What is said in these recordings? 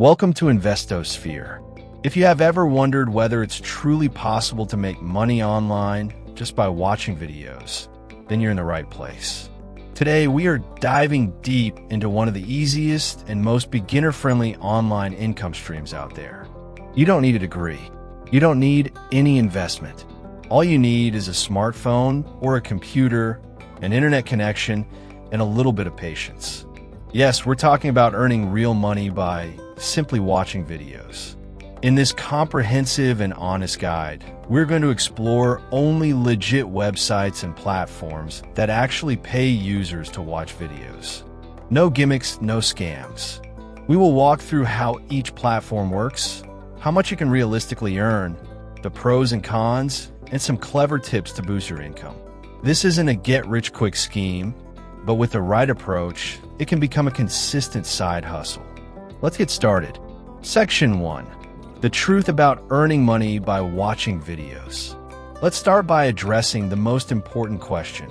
Welcome to InvestoSphere. If you have ever wondered whether it's truly possible to make money online just by watching videos, then you're in the right place. Today, we are diving deep into one of the easiest and most beginner-friendly online income streams out there. You don't need a degree. You don't need any investment. All you need is a smartphone or a computer, an internet connection, and a little bit of patience. Yes, we're talking about earning real money by simply watching videos. In this comprehensive and honest guide, we're going to explore only legit websites and platforms that actually pay users to watch videos. No gimmicks, no scams. We will walk through how each platform works, how much you can realistically earn, the pros and cons, and some clever tips to boost your income. This isn't a get-rich-quick scheme, but with the right approach, it can become a consistent side hustle. Let's get started. Section 1. The truth about earning money by watching videos. Let's start by addressing the most important question.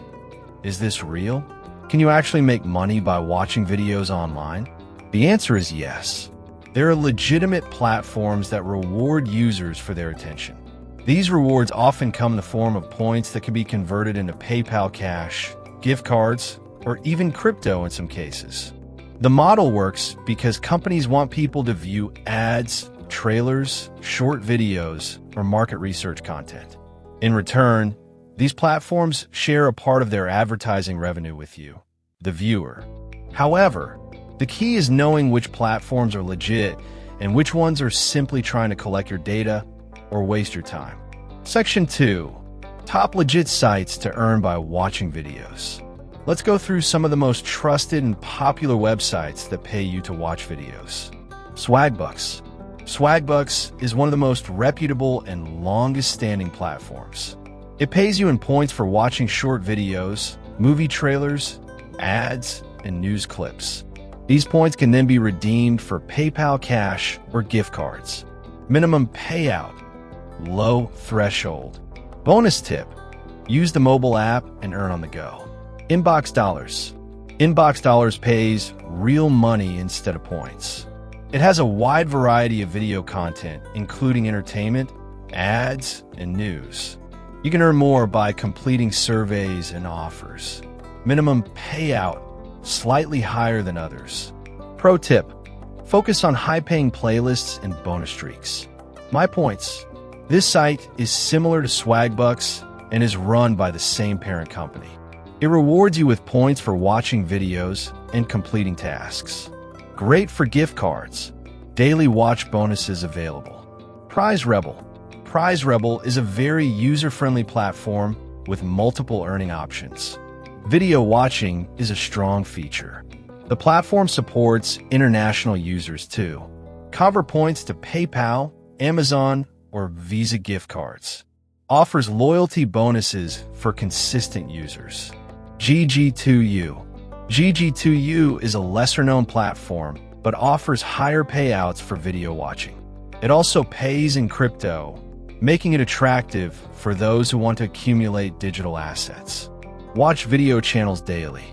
Is this real? Can you actually make money by watching videos online? The answer is yes. There are legitimate platforms that reward users for their attention. These rewards often come in the form of points that can be converted into PayPal cash, gift cards, or even crypto in some cases. The model works because companies want people to view ads, trailers, short videos, or market research content. In return, these platforms share a part of their advertising revenue with you, the viewer. However, the key is knowing which platforms are legit and which ones are simply trying to collect your data or waste your time. Section 2. Top legit sites to earn by watching videos. Let's go through some of the most trusted and popular websites that pay you to watch videos. Swagbucks. Swagbucks is one of the most reputable and longest-standing platforms. It pays you in points for watching short videos, movie trailers, ads, and news clips. These points can then be redeemed for PayPal cash or gift cards. Minimum payout. Low threshold. Bonus tip. Use the mobile app and earn on the go. Inbox Dollars. Inbox Dollars pays real money instead of points. It has a wide variety of video content, including entertainment, ads, and news. You can earn more by completing surveys and offers. Minimum payout, slightly higher than others. Pro tip, focus on high-paying playlists and bonus streaks. My points. This site is similar to Swagbucks and is run by the same parent company. It rewards you with points for watching videos and completing tasks. Great for gift cards. Daily watch bonuses available. Prize Rebel. Prize Rebel is a very user-friendly platform with multiple earning options. Video watching is a strong feature. The platform supports international users too. Convert points to PayPal, Amazon, or Visa gift cards. Offers loyalty bonuses for consistent users. GG2U. GG2U is a lesser-known platform, but offers higher payouts for video watching. It also pays in crypto, making it attractive for those who want to accumulate digital assets. Watch video channels daily.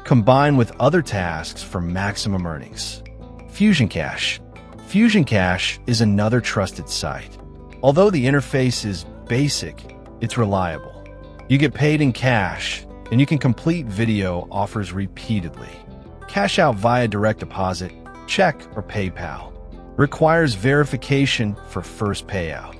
Combine with other tasks for maximum earnings. Fusion Cash. Fusion Cash is another trusted site. Although the interface is basic, it's reliable. You get paid in cash, and you can complete video offers repeatedly. Cash out via direct deposit, check, or PayPal. Requires verification for first payout.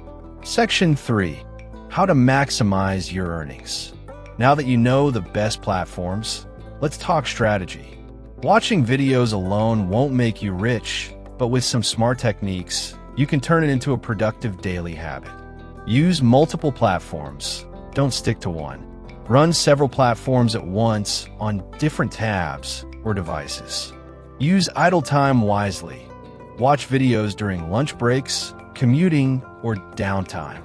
Section 3. How to maximize your earnings. Now that you know the best platforms, let's talk strategy. Watching videos alone won't make you rich, but with some smart techniques, you can turn it into a productive daily habit. Use multiple platforms. Don't stick to one. Run several platforms at once on different tabs or devices. Use idle time wisely. Watch videos during lunch breaks, commuting, or downtime.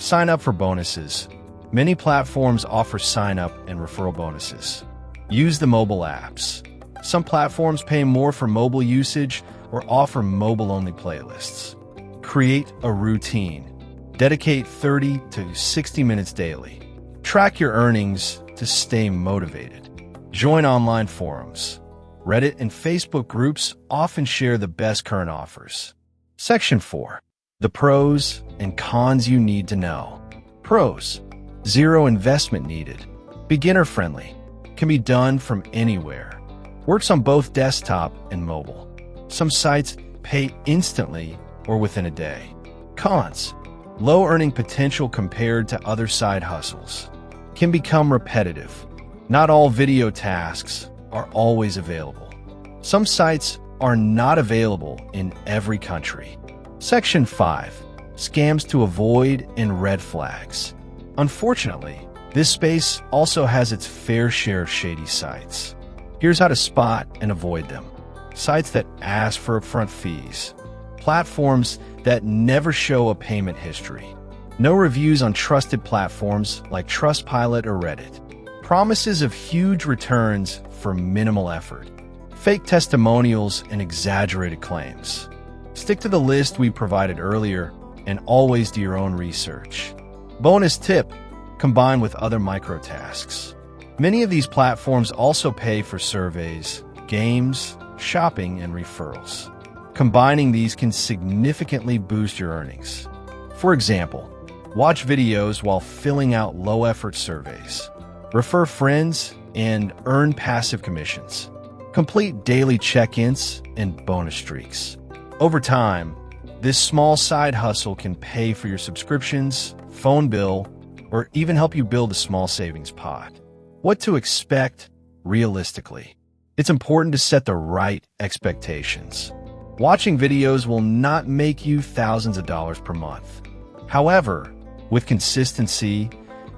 Sign up for bonuses. Many platforms offer sign-up and referral bonuses. Use the mobile apps. Some platforms pay more for mobile usage or offer mobile-only playlists. Create a routine. Dedicate 30 to 60 minutes daily. Track your earnings to stay motivated. Join online forums. Reddit and Facebook groups often share the best current offers. Section 4. The pros and cons you need to know. Pros. Zero investment needed. Beginner-friendly. Can be done from anywhere. Works on both desktop and mobile. Some sites pay instantly or within a day. Cons. Low earning potential compared to other side hustles. Can become repetitive. Not all video tasks are always available. Some sites are not available in every country. Section 5. Scams to avoid and red flags. Unfortunately, this space also has its fair share of shady sites. Here's how to spot and avoid them. Sites that ask for upfront fees. Platforms that never show a payment history. No reviews on trusted platforms like Trustpilot or Reddit. Promises of huge returns for minimal effort. Fake testimonials and exaggerated claims. Stick to the list we provided earlier and always do your own research. Bonus tip, combine with other microtasks. Many of these platforms also pay for surveys, games, shopping, and referrals. Combining these can significantly boost your earnings. For example, watch videos while filling out low-effort surveys. Refer friends and earn passive commissions. Complete daily check-ins and bonus streaks. Over time, this small side hustle can pay for your subscriptions, phone bill, or even help you build a small savings pot. What to expect realistically? It's important to set the right expectations. Watching videos will not make you thousands of dollars per month. However, with consistency,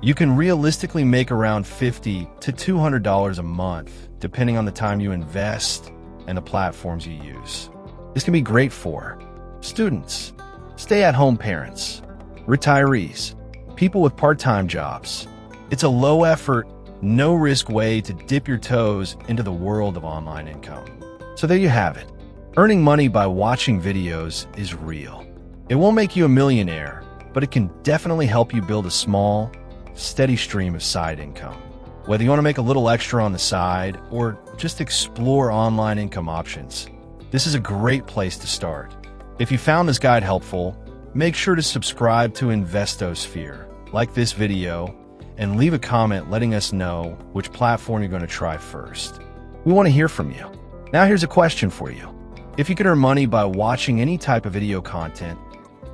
you can realistically make around $50 to $200 a month, depending on the time you invest and the platforms you use. This can be great for students, stay-at-home parents, retirees, people with part-time jobs. It's a low-effort, no-risk way to dip your toes into the world of online income. So there you have it. Earning money by watching videos is real. It won't make you a millionaire, but it can definitely help you build a small, steady stream of side income. Whether you want to make a little extra on the side or just explore online income options, this is a great place to start. If you found this guide helpful, make sure to subscribe to InvestoSphere, like this video, and leave a comment letting us know which platform you're going to try first. We want to hear from you. Now here's a question for you. If you could earn money by watching any type of video content,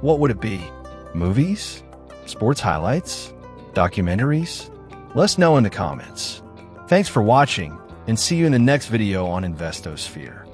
what would it be? Movies? Sports highlights? Documentaries? Let us know in the comments. Thanks for watching, and see you in the next video on InvestoSphere.